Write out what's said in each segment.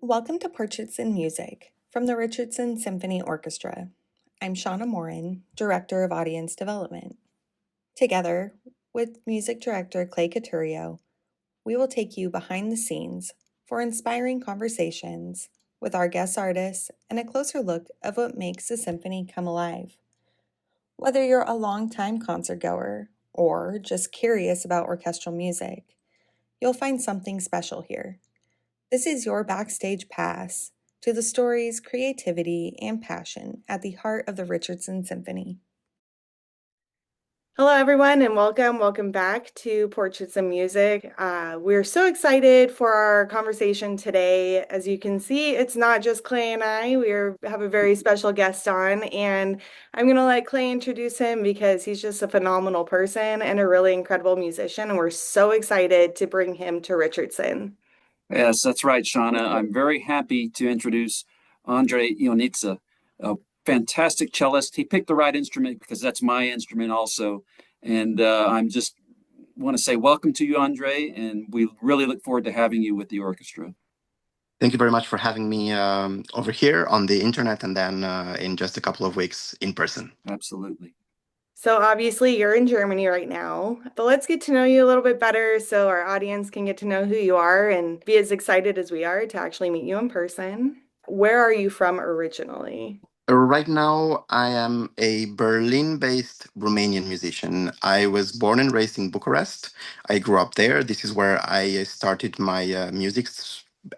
Welcome to Portraits in Music from the Richardson Symphony Orchestra. I'm Shauna Morin, Director of Audience Development. Together with music director Clay Couturiaux, we will take you behind the scenes for inspiring conversations with our guest artists and a closer look of what makes the symphony come alive. Whether you're a longtime concert goer or just curious about orchestral music, you'll find something special here. This is your backstage pass to the stories, creativity, and passion at the heart of the Richardson Symphony. Hello, everyone, and welcome back to Portraits in Music. We're so excited for our conversation today. As you can see, it's not just Clay and I. We have a very special guest on, and I'm going to let Clay introduce him because he's just a phenomenal person and a really incredible musician, and we're so excited to bring him to Richardson. Yes, that's right, Shauna. I'm very happy to introduce Andrei Ioniță, a fantastic cellist. He picked the right instrument because that's my instrument also. And I'm just want to say welcome to you, Andrei, and we really look forward to having you with the orchestra. Thank you very much for having me over here on the internet and then in just a couple of weeks in person. Absolutely. So obviously you're in Germany right now, but let's get to know you a little bit better so our audience can get to know who you are and be as excited as we are to actually meet you in person. Where are you from originally? Right now, I am a Berlin-based Romanian musician. I was born and raised in Bucharest. I grew up there. This is where I started my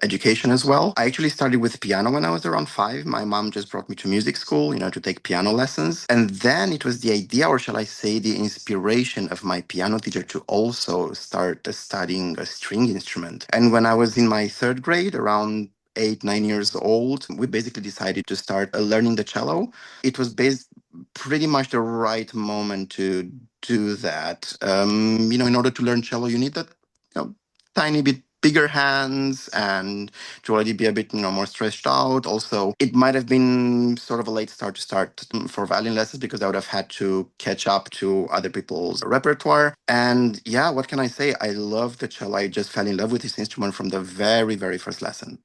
education as well. I actually started with piano when I was around 5. My mom just brought me to music school, to take piano lessons. And then it was the idea, or shall I say, the inspiration of my piano teacher to also start studying a string instrument. And when I was in my 3rd grade, around 8, 9 years old, we basically decided to start learning the cello. It was pretty much the right moment to do that. In order to learn cello, you need that, tiny bit bigger hands and to already be a bit, more stretched out. Also, it might have been sort of a late start to start for violin lessons because I would have had to catch up to other people's repertoire. And yeah, what can I say? I love the cello. I just fell in love with this instrument from the very, very first lesson.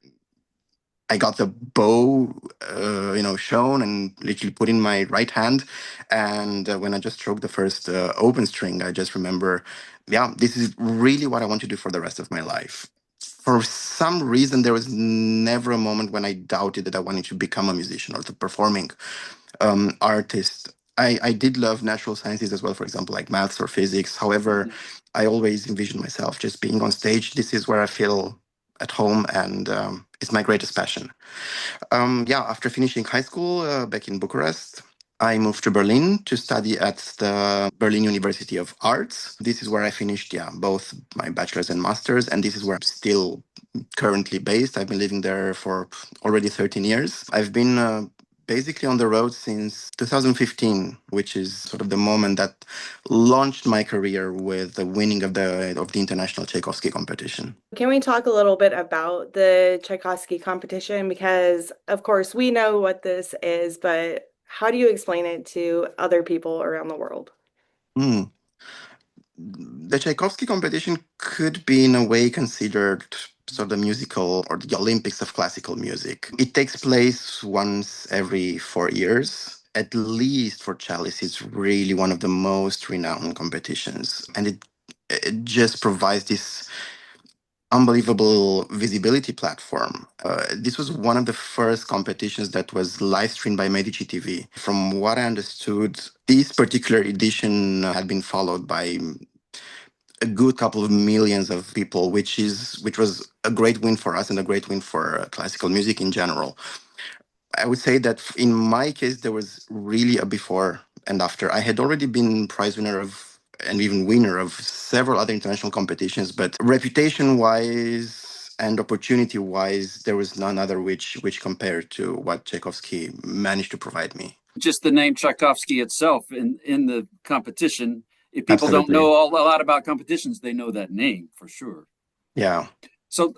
I got the bow, shown and literally put in my right hand. And when I just stroked the first open string, I just remember, yeah, this is really what I want to do for the rest of my life. For some reason, there was never a moment when I doubted that I wanted to become a musician or to performing artist. I did love natural sciences as well, for example, like maths or physics. However, I always envisioned myself just being on stage. This is where I feel at home, and it's my greatest passion. After finishing high school back in Bucharest, I moved to Berlin to study at the Berlin University of Arts. This is where I finished, both my bachelor's and master's, and this is where I'm still currently based. I've been living there for already 13 years. I've been basically on the road since 2015, which is sort of the moment that launched my career with the winning of the international Tchaikovsky competition. Can we talk a little bit about the Tchaikovsky competition? Because, of course, we know what this is, but how do you explain it to other people around the world? The Tchaikovsky competition could be, in a way, considered sort of the musical or the Olympics of classical music. It takes place once every 4 years. At least for cellists, it's really one of the most renowned competitions. And it just provides this unbelievable visibility platform. This was one of the first competitions that was live streamed by Medici TV. From what I understood, this particular edition had been followed by a good couple of millions of people, which was a great win for us and a great win for classical music in general. I would say that in my case, there was really a before and after. I had already been prize winner of and even winner of several other international competitions, but reputation-wise and opportunity-wise, there was none other which compared to what Tchaikovsky managed to provide me. Just the name Tchaikovsky itself in the competition. If people Absolutely. don't know a lot about competitions, they know that name for sure. Yeah. So,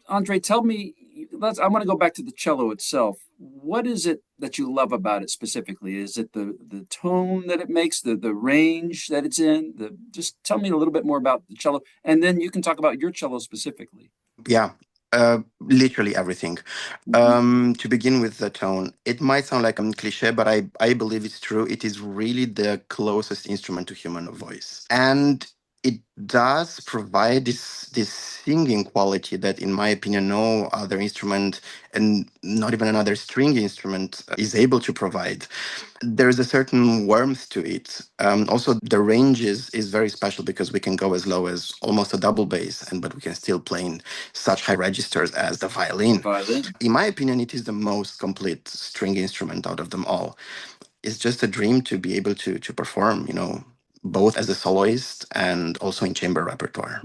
Andrei, tell me, I want to go back to the cello itself. What is it that you love about it specifically? Is it the tone that it makes, the range that it's in? Just tell me a little bit more about the cello, and then you can talk about your cello specifically. Yeah. Literally everything. Mhm. To begin with the tone, it might sound like a cliche, but I believe it's true. It is really the closest instrument to human voice. And it does provide this singing quality that, in my opinion, no other instrument and not even another string instrument is able to provide. There's a certain warmth to it. Also, the range is very special because we can go as low as almost a double bass, but we can still play in such high registers as the The violin. violin. In my opinion, it is the most complete string instrument out of them all. It's just a dream to be able to perform, both as a soloist and also in chamber repertoire.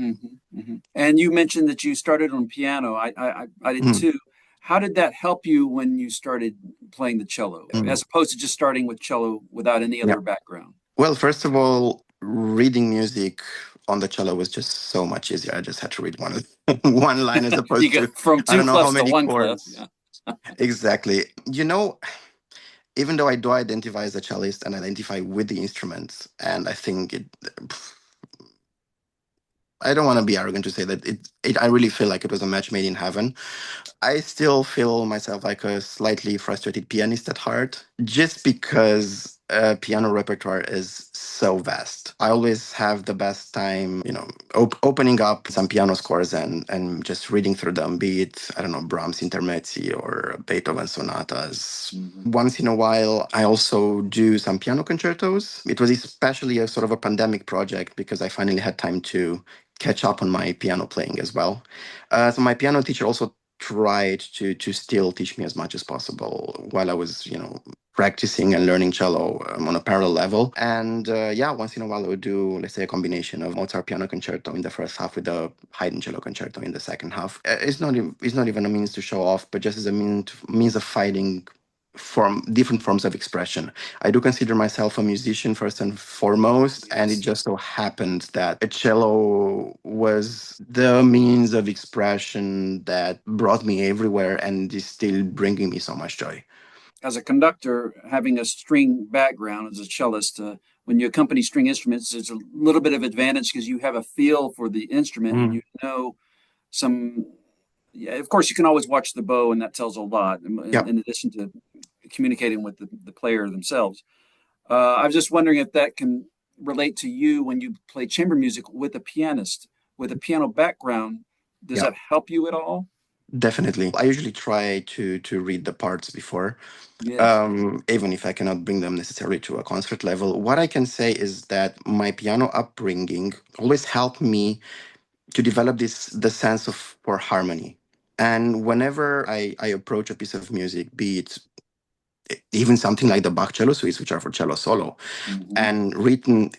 And you mentioned that you started on piano. I did Mm, too. How did that help you when you started playing the cello, mm, as opposed to just starting with cello without any yeah. other background? Well, first of all, reading music on the cello was just so much easier. I just had to read one one line as You opposed go to from I two don't know how clefs to many one clef. chords. Yeah. Exactly. Even though I do identify as a cellist and identify with the instruments, and I think I don't want to be arrogant to say that I really feel like it was a match made in heaven. I still feel myself like a slightly frustrated pianist at heart, just because piano repertoire is so vast. I always have the best time, opening up some piano scores and just reading through them, be it, I don't know, Brahms intermezzi or Beethoven sonatas. Mhm. Once in a while, I also do some piano concertos. It was especially a sort of a pandemic project because I finally had time to catch up on my piano playing as well. So my piano teacher also tried to still teach me as much as possible while I was, practicing and learning cello on a parallel level. And yeah, once in a while I would do, let's say, a combination of Mozart piano concerto in the first half with the Haydn cello concerto in the second half. It's not even a means to show off, but just as a means of finding different forms of expression. I do consider myself a musician first and foremost, and it Yes. just so happened that a cello was the means of expression that brought me everywhere and is still bringing me so much joy. As a conductor, having a string background as a cellist, when you accompany string instruments, there's a little bit of advantage because you have a feel for the instrument and Mm, you know some. Yeah, of course, you can always watch the bow, and that tells a lot. yeah. In addition to communicating with the player themselves, I was just wondering if that can relate to you when you play chamber music with a pianist with a piano background. Does Yeah, that help you at all? definitely. I usually try to read the parts before, Yes. even if I cannot bring them necessarily to a concert level. What I can say is that my piano upbringing always helped me to develop the sense of for harmony. And whenever I approach a piece of music, be it even something like the Bach cello suites, which are for cello solo, Hmm. and written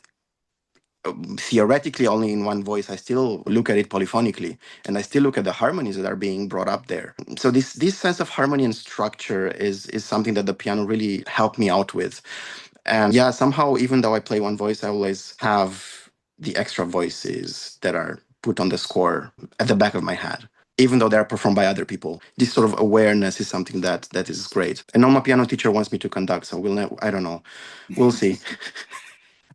theoretically only in one voice, I still look at it polyphonically, and I still look at the harmonies that are being brought up there. So this sense of harmony and structure is something that the piano really helped me out with. And yeah, somehow, even though I play one voice, I always have the extra voices that are put on the score at the back of my head, even though they're performed by other people. This sort of awareness is something that is great. And now my piano teacher wants me to conduct, so I don't know. We'll see.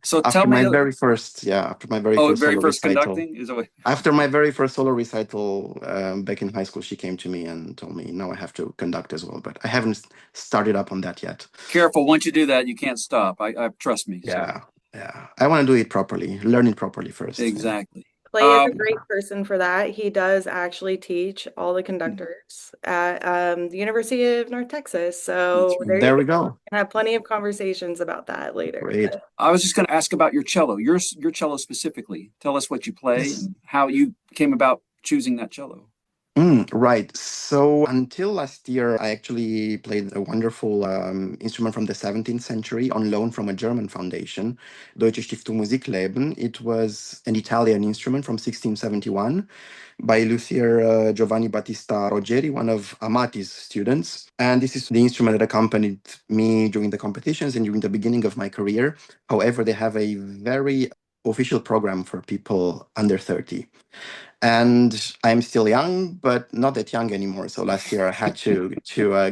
So tell After me, my very first, yeah, after my very oh, first very solo first recital, conducting is a after my very first solo recital back in high school, she came to me and told me, now I have to conduct as well. But I haven't started up on that yet. careful. Once you do that, you can't stop. I trust me. So Yeah, yeah. I want to do it properly, learn it properly first. Yeah. exactly. Clay is a Um, great person for that. He does actually teach all the conductors at the University of North Texas. that's So right. there you There go. we go. I have plenty of conversations about that later. Great. I was just going to ask about your cello, your cello specifically. Tell us what you play Yes. and how you came about choosing that cello. Right. So until last year, I actually played a wonderful instrument from the 17th century on loan from a German foundation, Deutsche Stiftung Musikleben. It was an Italian instrument from 1671 by luthier Giovanni Battista Rogeri, one of Amati's students. And this is the instrument that accompanied me during the competitions and during the beginning of my career. However, they have a very official program for people under 30. And I'm still young, but not that young anymore. So last year I had to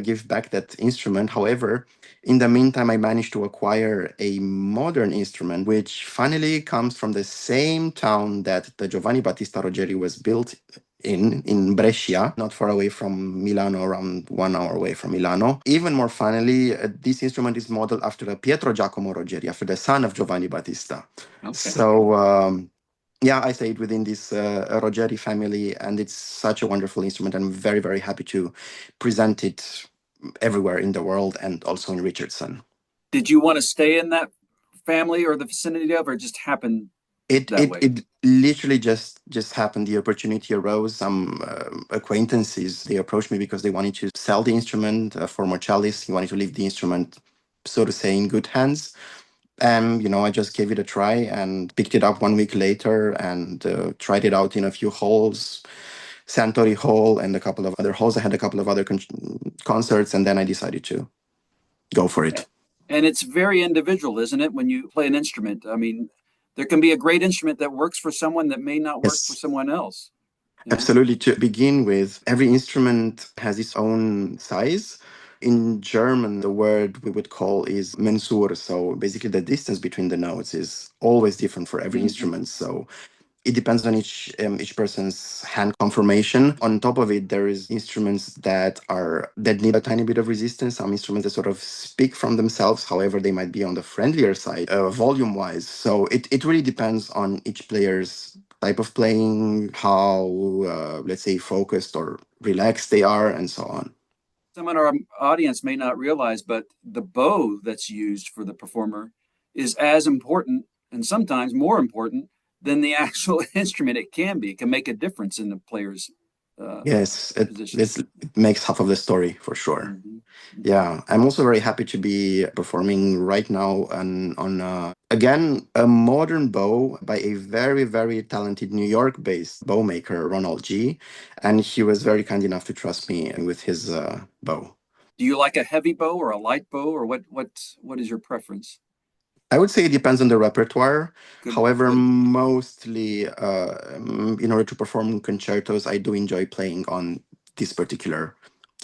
give back that instrument. However, in the meantime, I managed to acquire a modern instrument, which finally comes from the same town that the Giovanni Battista Rogeri was built in Brescia, not far away from Milano, around 1 hour away from Milano. Even more funnily, this instrument is modeled after a Pietro Giacomo Rogeri, after the son of Giovanni Battista. Okay. So yeah, I stayed within this Rogeri family, and it's such a wonderful instrument. I'm very, very happy to present it everywhere in the world and also in Richardson. Did you want to stay in that family or the vicinity of, or it just happened It that it way? it literally just happened. The opportunity arose. Some acquaintances, they approached me because they wanted to sell the instrument. A former cellist, he wanted to leave the instrument, so to say, in good hands. I just gave it a try and picked it up 1 week later and tried it out in a few halls, Santori Hall and a couple of other halls. I had a couple of other concerts, and then I decided to go for it. And it's very individual, isn't it? When you play an instrument, I mean, there can be a great instrument that works for someone that may not work for Yes. someone else. Yeah. Absolutely. To begin with, every instrument has its own size. In German, the word we would call is Mensur. So basically, the distance between the notes is always different for every Mm-hmm. instrument. So it depends on each person's hand conformation. On top of it, there is instruments that need a tiny bit of resistance. Some instruments that sort of speak from themselves. However, they might be on the friendlier side, volume wise. So it really depends on each player's type of playing, how let's say focused or relaxed they are, and so on. Someone our audience may not realize, but the bow that's used for the performer is as important and sometimes more important than the actual instrument. It can make a difference in the player's uh, Yes, position. it makes half of the story for sure. Mm-hmm. Mm-hmm. Yeah, I'm also very happy to be performing right now on again a modern bow by a very, very talented New York-based bow maker, Ronald G. And he was very kind enough to trust me with his bow. Do you like a heavy bow or a light bow, or what is your preference? I would say it depends on the repertoire. Good, However, good. mostly in order to perform concertos, I do enjoy playing on this particular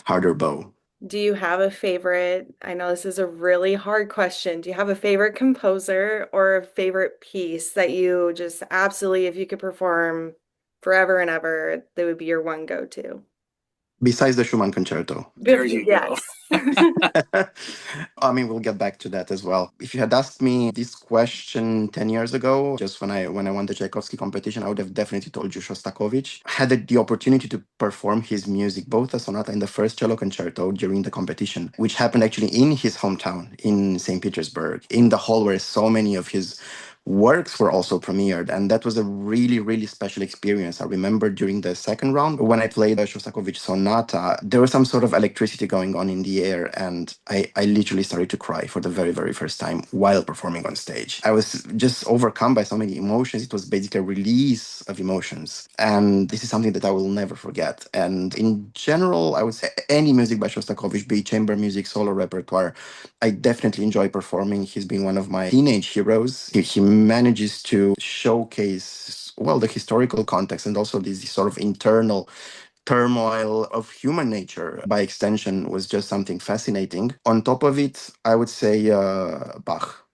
harder bow. Do you have a favorite? I know this is a really hard question. Do you have a favorite composer or a favorite piece that you just absolutely, if you could perform forever and ever, that would be your one go-to? Besides the Schumann concerto. There you go. Yes. I mean, we'll get back to that as well. If you had asked me this question 10 years ago, just when I won the Tchaikovsky competition, I would have definitely told you Shostakovich. I had the opportunity to perform his music, both the sonata and the first cello concerto during the competition, which happened actually in his hometown in St. Petersburg, in the hall where so many of his works were also premiered. And that was a really, really special experience. I remember during the second round, when I played the Shostakovich sonata, there was some sort of electricity going on in the air. And I literally started to cry for the very, very first time while performing on stage. I was just overcome by so many emotions. It was basically a release of emotions. And this is something that I will never forget. And in general, I would say any music by Shostakovich, be it chamber music, solo repertoire, I definitely enjoy performing. He's been one of my teenage heroes. He manages to showcase, well, the historical context and also this sort of internal turmoil of human nature by extension was just something fascinating. On top of it, I would say Bach.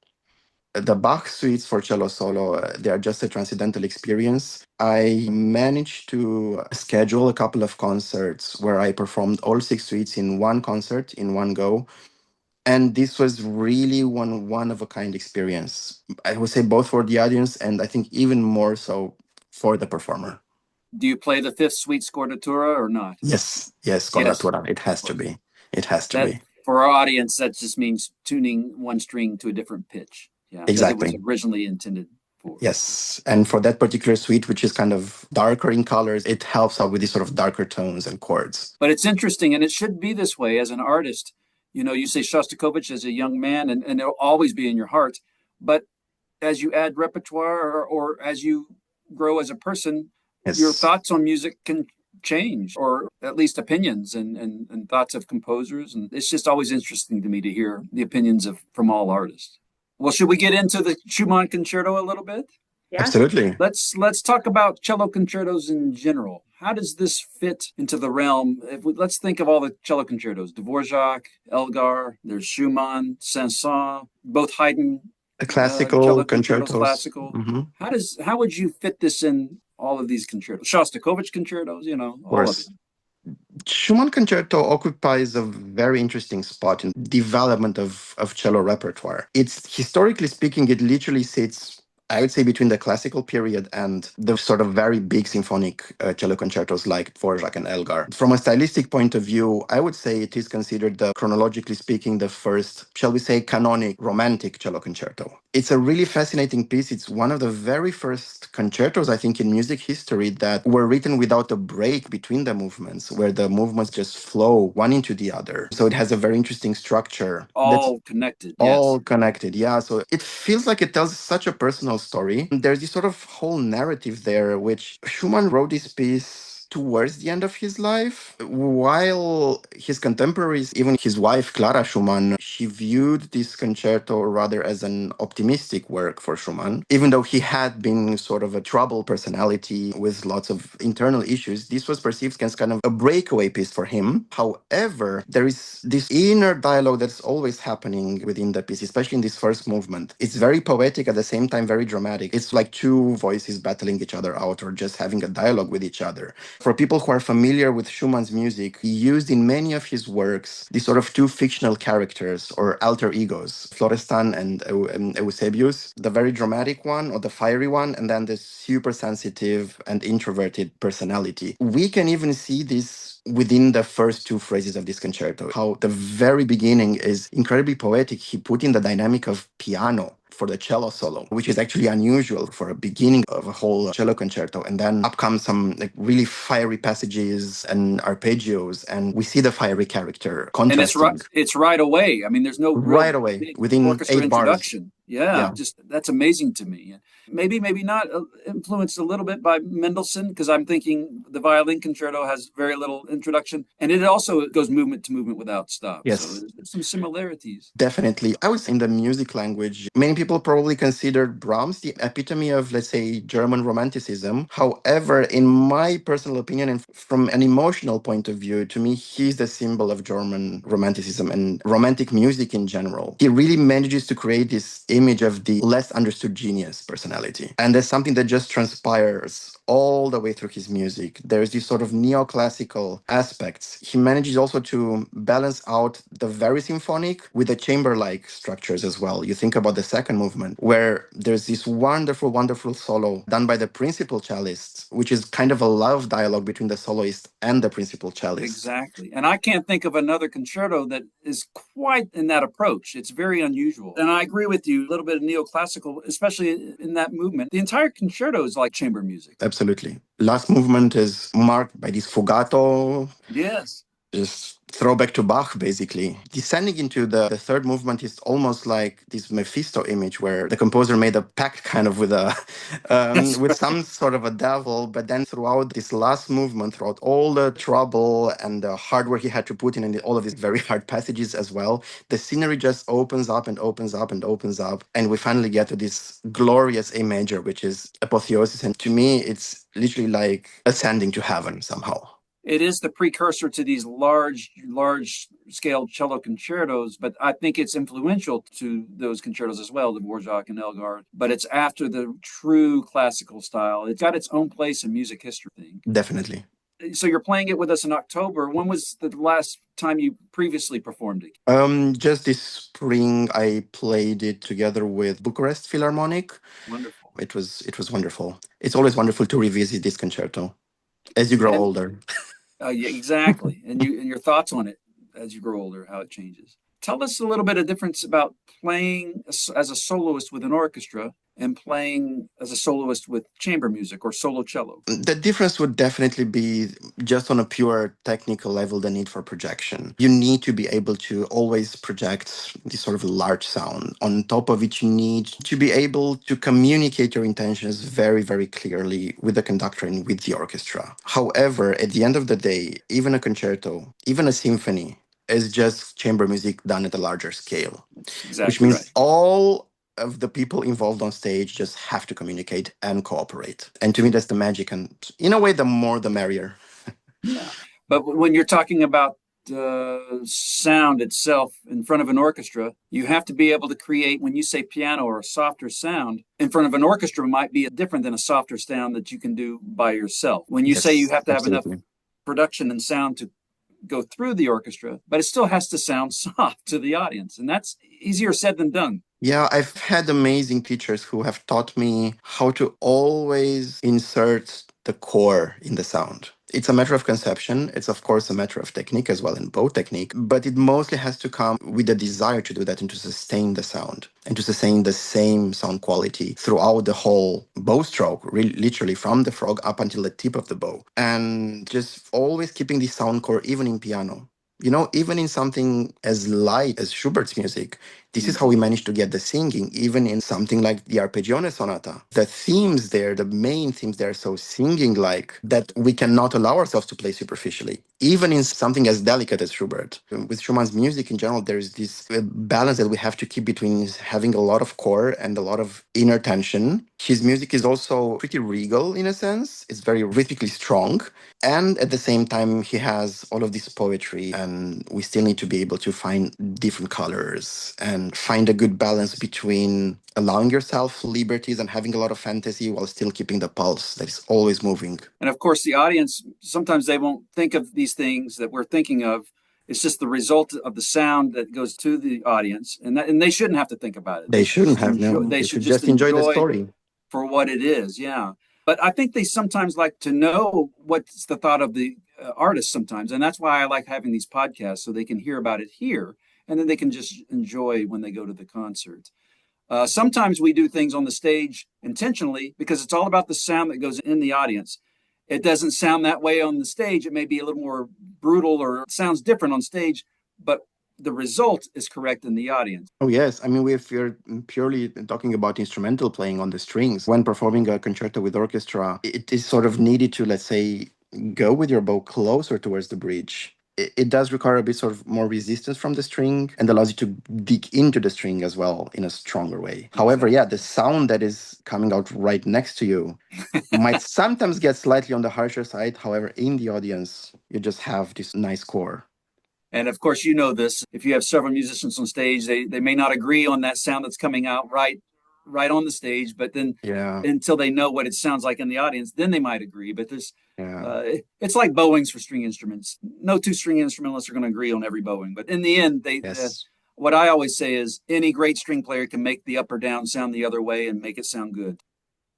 The Bach suites for cello solo, they are just a transcendental experience. I managed to schedule a couple of concerts where I performed all six suites in one concert in one go, and this was really one of a kind experience. I would say both for the audience and I think even more so for the performer. Do you play the fifth suite scordatura or not? Yes, Yes, Scordatura. It of has to course. be. It has to That be. for our audience, that just means tuning one string to a different pitch. Yeah, that it was Exactly. originally intended for. Yes. And for that particular suite, which is kind of darker in colors, it helps out with these sort of darker tones and chords. But it's interesting, and it should be this way as an artist. You know, you say Shostakovich as a young man, and it'll always be in your heart. But as you add repertoire or as you grow as a person, your Yes. thoughts on music can change, or at least opinions and thoughts of composers. And it's just always interesting to me to hear the opinions of from all artists. Well, should we get into the Schumann concerto a little bit? Yeah. Absolutely. Let's talk about cello concertos in general. How does this fit into the realm? Let's think of all the cello concertos: Dvorak, Elgar. There's Schumann, Saint-Saëns, both Haydn The classical cello concertos, concertos. classical. Hmm. How would you fit this in all of these concertos, Shostakovich concertos, you know, Of all of it. course. Schumann concerto occupies a very interesting spot in development of cello repertoire. It's historically speaking, it literally sits, I would say, between the classical period and the sort of very big symphonic cello concertos like Dvorak and Elgar. From a stylistic point of view, I would say it is considered, chronologically speaking, the first, shall we say, canonic romantic cello concerto. It's a really fascinating piece. It's one of the very first concertos, I think, in music history that were written without a break between the movements, where the movements just flow one into the other. So it has a very interesting structure. That's All connected, all yes. connected, yeah. So it feels like it tells such a personal story. There's this sort of whole narrative there, which Schumann wrote this piece towards the end of his life, while his contemporaries, even his wife Clara Schumann, she viewed this concerto rather as an optimistic work for Schumann. Even though he had been sort of a troubled personality with lots of internal issues, this was perceived as kind of a breakaway piece for him. However, there is this inner dialogue that's always happening within the piece, especially in this first movement. It's very poetic, at the same time very dramatic. It's like two voices battling each other out or just having a dialogue with each other. For people who are familiar with Schumann's music, he used in many of his works these sort of two fictional characters or alter egos, Florestan and Eusebius, the very dramatic one or the fiery one, and then the super sensitive and introverted personality. We can even see this within the first two phrases of this concerto, how the very beginning is incredibly poetic. He put in the dynamic of piano for the cello solo, which is actually unusual for a beginning of a whole cello concerto. And then up comes some like really fiery passages and arpeggios, and we see the fiery character And contrasting it's right away. I mean, there's no real right away big within orchestra 8 bars. introduction. Yeah, Yeah. just that's amazing to me. Maybe not influenced a little bit by Mendelssohn, because I'm thinking the violin concerto has very little introduction, and it also goes movement to movement without stop. So Yes. there's some similarities. Definitely. I would say in the music language, many people probably consider Brahms the epitome of, let's say, German romanticism. However, in my personal opinion, and from an emotional point of view, to me, he's the symbol of German romanticism and romantic music in general. He really manages to create this image of the less understood genius personality. And there's something that just transpires all the way through his music. There's these sort of neoclassical aspects. He manages also to balance out the very symphonic with the chamber-like structures as well. You think about the second movement, where there's this wonderful, wonderful solo done by the principal cellist, which is kind of a love dialogue between the soloist and the principal cellist. Exactly. And I can't think of another concerto that is quite in that approach. It's very unusual. And I agree with you, a little bit of neoclassical, especially in that movement. The entire concerto is like chamber music. Absolutely. Last movement is marked by this fugato, Yes. just throwback to Bach, basically. Descending into the third movement is almost like this Mephisto image, where the composer made a pact kind of with a That's with right. some sort of a devil. But then throughout this last movement, throughout all the trouble and the hard work he had to put in, and all of these very hard passages as well, the scenery just opens up and opens up and opens up, and we finally get to this glorious A major, which is apotheosis. And to me, it's literally like ascending to heaven somehow. It is the precursor to these large scale cello concertos, but I think it's influential to those concertos as well, the Dvorak and Elgar. But it's after the true classical style. It's got its own place in music history, I think. Definitely. So you're playing it with us in October. When was the last time you previously performed it? Just this spring, I played it together with Bucharest Philharmonic. Wonderful. It was wonderful. It's always wonderful to revisit this concerto as you grow And older. yeah, exactly. And your thoughts on it as you grow older, how it changes. Tell us a little bit of difference about playing as a soloist with an orchestra and playing as a soloist with chamber music or solo cello. The difference would definitely be just on a pure technical level, the need for projection. You need to be able to always project this sort of large sound. On top of it, you need to be able to communicate your intentions very, very clearly with the conductor and with the orchestra. However, at the end of the day, even a concerto, even a symphony, is just chamber music done at a larger scale, That's which exactly right. means all of the people involved on stage just have to communicate and cooperate. And to me, that's the magic. And in a way, the more, the merrier. Yeah. But when you're talking about sound itself in front of an orchestra, you have to be able to create, when you say piano or a softer sound, in front of an orchestra might be different than a softer sound that you can do by yourself. When you say you Yes, have to have enough absolutely. production and sound to go through the orchestra, but it still has to sound soft to the audience. And that's easier said than done. Yeah, I've had amazing teachers who have taught me how to always insert the core in the sound. It's a matter of conception. It's, of course, a matter of technique as well, and bow technique, but it mostly has to come with the desire to do that and to sustain the sound and to sustain the same sound quality throughout the whole bow stroke, literally from the frog up until the tip of the bow. And just always keeping the sound core, even in piano. You know, even in something as light as Schubert's music, this is how we managed to get the singing, even in something like the Arpeggione Sonata. The themes there, the main themes there, are so singing-like that we cannot allow ourselves to play superficially, even in something as delicate as Schubert. With Schumann's music in general, there is this balance that we have to keep between having a lot of core and a lot of inner tension. His music is also pretty regal in a sense. It's very rhythmically strong. And at the same time, he has all of this poetry, and we still need to be able to find different colors and find a good balance between allowing yourself liberties and having a lot of fantasy while still keeping the pulse that is always moving. And of course, the audience, sometimes they won't think of these things that we're thinking of. It's just the result of the sound that goes to the audience. And they shouldn't have to think about it. They They should shouldn't just have, enjoy, no. they They should should just just enjoy the enjoy story. for what it is. Yeah. But I think they sometimes like to know what's the thought of the artist sometimes. And that's why I like having these podcasts so they can hear about it here and then they can just enjoy when they go to the concert. Sometimes we do things on the stage intentionally because it's all about the sound that goes in the audience. It doesn't sound that way on the stage. It may be a little more brutal or it sounds different on stage, but the result is correct in the audience. Oh, yes. I mean, if you're purely talking about instrumental playing on the strings, when performing a concerto with orchestra, it is sort of needed to, let's say, go with your bow closer towards the bridge. It does require a bit sort of more resistance from the string and allows you to dig into the string as well in a stronger way. However, yeah, the sound that is coming out right next to you might sometimes get slightly on the harsher side. However, in the audience, you just have this nice core. And of course, you know this. If you have several musicians on stage, they may not agree on that sound that's coming out right on the stage, but then Yeah, until they know what it sounds like in the audience, then they might agree. But yeah. it's like bowings for string instruments. No two string instrumentalists are going to agree on every bowing, but in the end, Yes. what I always say is any great string player can make the up or down sound the other way and make it sound good.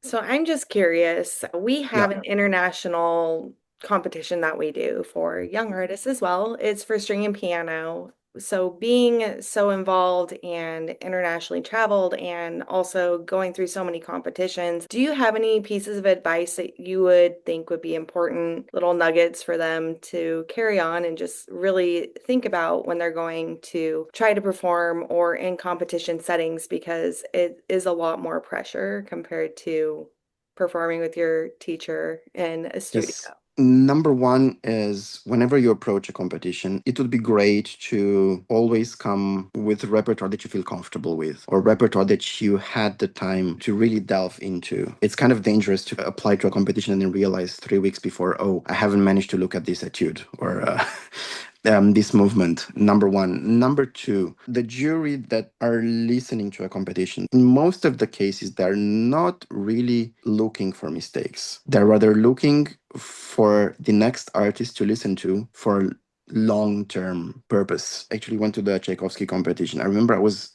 So I'm just curious. We Yeah. have an international competition that we do for young artists as well. It's for string and piano. So being so involved and internationally traveled and also going through so many competitions, do you have any pieces of advice that you would think would be important, little nuggets for them to carry on and just really think about when they're going to try to perform or in competition settings because it is a lot more pressure compared to performing with your teacher in a studio? Yes. Number one is whenever you approach a competition, it would be great to always come with repertoire that you feel comfortable with or repertoire that you had the time to really delve into. It's kind of dangerous to apply to a competition and then realize 3 weeks before, oh, I haven't managed to look at this etude or this movement. Number one. Number two, the jury that are listening to a competition, in most of the cases, they're not really looking for mistakes. They're rather looking for the next artist to listen to for long-term purpose. Actually went to the Tchaikovsky competition. I remember it was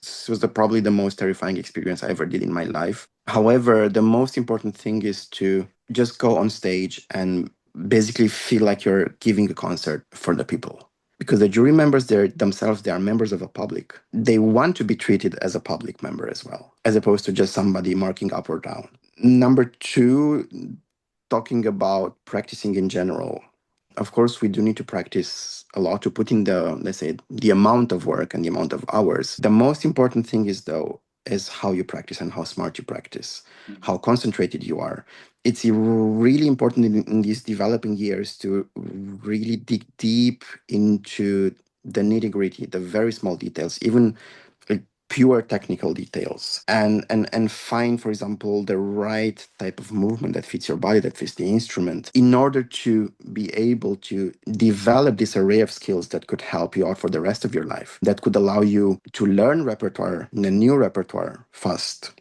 probably the most terrifying experience I ever did in my life. However, the most important thing is to just go on stage and basically feel like you're giving a concert for the people, because the jury members themselves, they are members of a public. They want to be treated as a public member as well, as opposed to just somebody marking up or down. Number two, talking about practicing in general. Of course, we do need to practice a lot to put in the, let's say, the amount of work and the amount of hours. The most important thing is, though, is how you practice and how smart you practice, how concentrated you are. It's really important in these developing years to really dig deep into the nitty gritty, the very small details, even like pure technical details and find, for example, the right type of movement that fits your body, that fits the instrument, in order to be able to develop this array of skills that could help you out for the rest of your life, that could allow you to learn repertoire, a new repertoire fast.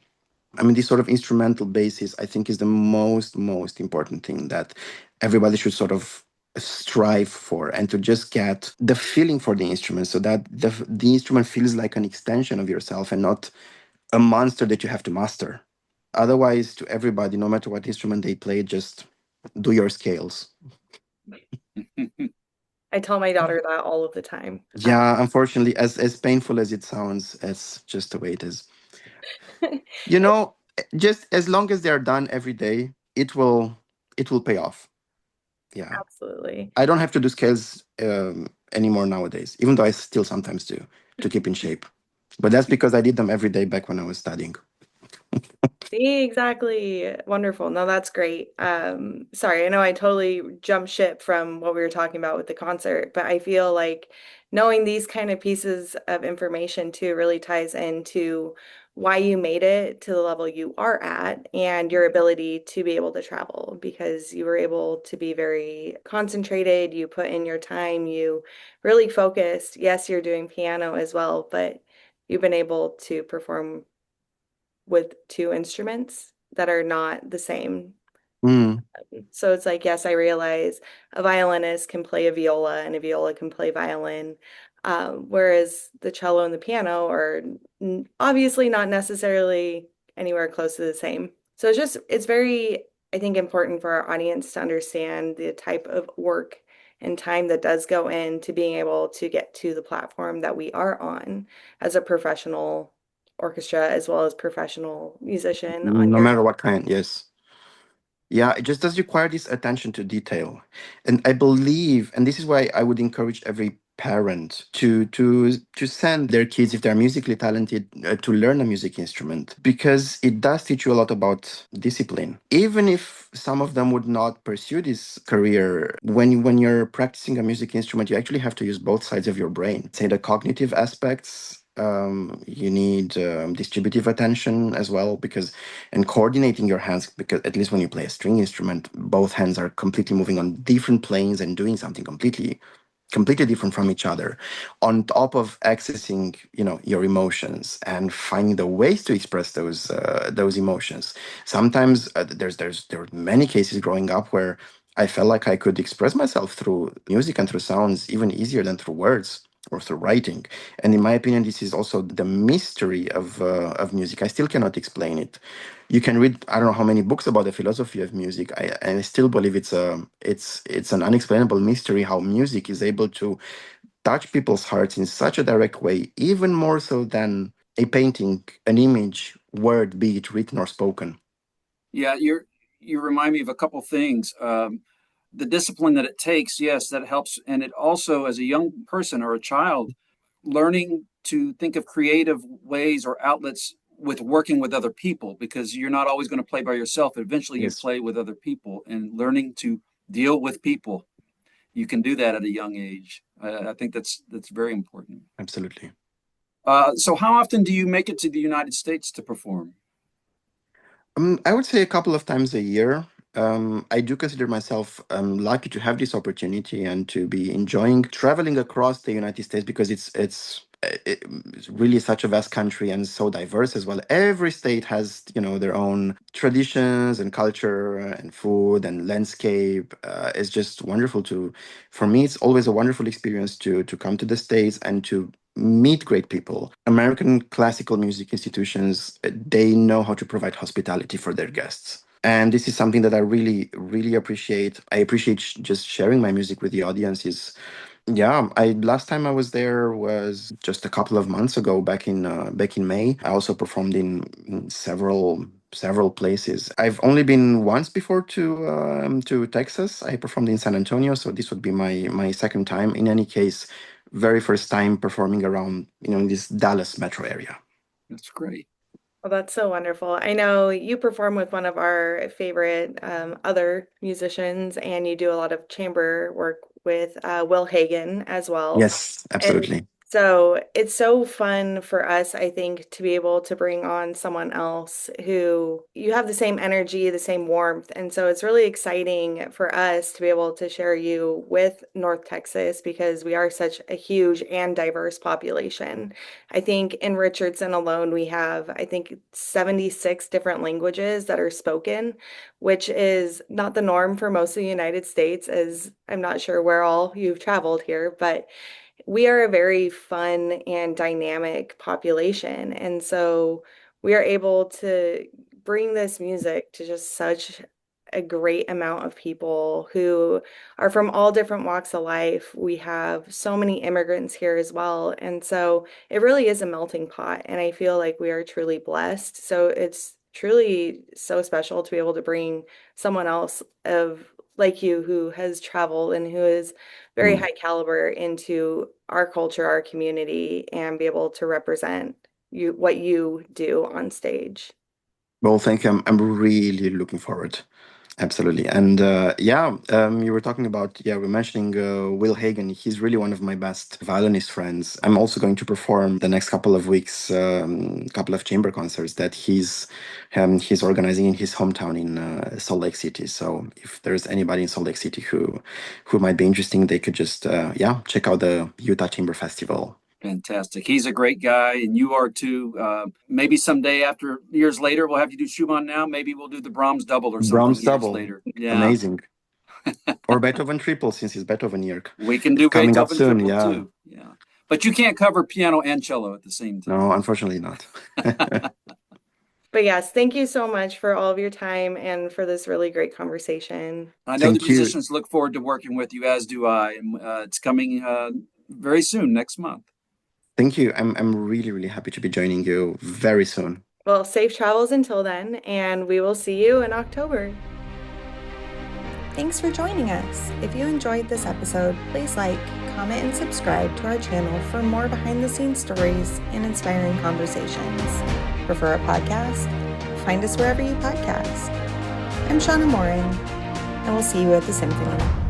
I mean, this sort of instrumental basis, I think, is the most important thing that everybody should sort of strive for, and to just get the feeling for the instrument, so that the instrument feels like an extension of yourself and not a monster that you have to master. Otherwise, to everybody, no matter what instrument they play, just do your scales. I tell my daughter that all of the time. Yeah, unfortunately, as painful as it sounds, it's just the way it is. You know, just as long as they're done every day, it will pay off. Yeah. Absolutely. I don't have to do scales anymore nowadays, even though I still sometimes do to keep in shape. But that's because I did them every day back when I was studying. See, exactly. Wonderful. No, that's great. Sorry, I know I totally jumped ship from what we were talking about with the concert, but I feel like knowing these kind of pieces of information too really ties into why you made it to the level you are at and your ability to be able to travel because you were able to be very concentrated, you put in your time, you really focused. Yes, you're doing piano as well, but you've been able to perform with two instruments that are not the same. Mm, So it's like, yes, I realize a violinist can play a viola and a viola can play violin, whereas the cello and the piano are obviously not necessarily anywhere close to the same. So it's very, I think, important for our audience to understand the type of work and time that does go into being able to get to the platform that we are on as a professional orchestra as well as professional musician on no your matter what kind, yes. Yeah, it just does require this attention to detail. And I believe, and this is why I would encourage every parent to send their kids, if they're musically talented, to learn a music instrument, because it does teach you a lot about discipline. Even if some of them would not pursue this career, when you're practicing a music instrument, you actually have to use both sides of your brain. Say the cognitive aspects, you need distributive attention as well, because and coordinating your hands, because at least when you play a string instrument, both hands are completely moving on different planes and doing something completely different from each other, on top of accessing, your emotions and finding the ways to express those emotions. Sometimes there were many cases growing up where I felt like I could express myself through music and through sounds even easier than through words or through writing. And in my opinion, this is also the mystery of music. I still cannot explain it. You can read, I don't know how many books about the philosophy of music. I still believe it's an unexplainable mystery how music is able to touch people's hearts in such a direct way, even more so than a painting, an image, word, be it written or spoken. Yeah, you remind me of a couple things. The discipline that it takes, yes, that helps, and it also, as a young person or a child, learning to think of creative ways or outlets with working with other people, because you're not always going to play by yourself. Eventually, you Yes, play with other people, and learning to deal with people. You can do that at a young age. I think that's very important. absolutely. So, how often do you make it to the United States to perform? I would say a couple of times a year. I do consider myself lucky to have this opportunity and to be enjoying traveling across the United States, because it's really such a vast country and so diverse as well. Every state has, their own traditions and culture and food and landscape. It's just wonderful to, for me, it's always a wonderful experience to come to the States and to meet great people. American classical music institutions, they know how to provide hospitality for their guests. And this is something that I really, really appreciate. I appreciate just sharing my music with the audiences. Yeah, I last time I was there was just a couple of months ago, back in May. I also performed in several places. I've only been once before to Texas. I performed in San Antonio, so this would be my second time. In any case, very first time performing around, in this Dallas metro area. That's great. Well, that's so wonderful. I know you perform with one of our favorite other musicians, and you do a lot of chamber work with Will Hagen as well. Yes, And absolutely. So it's so fun for us, I think, to be able to bring on someone else who you have the same energy, the same warmth. And so it's really exciting for us to be able to share you with North Texas because we are such a huge and diverse population. I think in Richardson alone, we have, I think, 76 different languages that are spoken, which is not the norm for most of the United States, as I'm not sure where all you've traveled here, but we are a very fun and dynamic population. And so we are able to bring this music to just such a great amount of people who are from all different walks of life. We have so many immigrants here as well. And so it really is a melting pot. And I feel like we are truly blessed. So it's truly so special to be able to bring someone else of like you who has traveled and who is very Mm. high caliber into our culture, our community, and be able to represent you what you do on stage. Well, thank you. I'm really looking forward. Absolutely. And yeah, you were talking about, yeah, we're mentioning Will Hagen. He's really one of my best violinist friends. I'm also going to perform the next couple of weeks, couple of chamber concerts that he's organizing in his hometown in Salt Lake City. So if there's anybody in Salt Lake City who might be interesting, they could just, yeah, check out the Utah Chamber Festival. Fantastic. He's a great guy, and you are too. Maybe someday, after years later, we'll have you do Schumann now. Maybe we'll do the Brahms double or something Brahms years double. later. Yeah, Amazing. Or Beethoven triple, since it's Beethoven year. we can do Coming up Beethoven soon, triple yeah. too. Yeah, but you can't cover piano and cello at the same time. No, unfortunately not. But yes, thank you so much for all of your time and for this really great conversation. I know the Thank you. musicians look forward to working with you, as do I. And it's coming very soon, next month. Thank you. I'm really, really happy to be joining you very soon. Well, safe travels until then, and we will see you in October. Thanks for joining us. If you enjoyed this episode, please like, comment, and subscribe to our channel for more behind-the-scenes stories and inspiring conversations. Prefer a podcast? Find us wherever you podcast. I'm Shauna Morin, and we'll see you at the Symphony.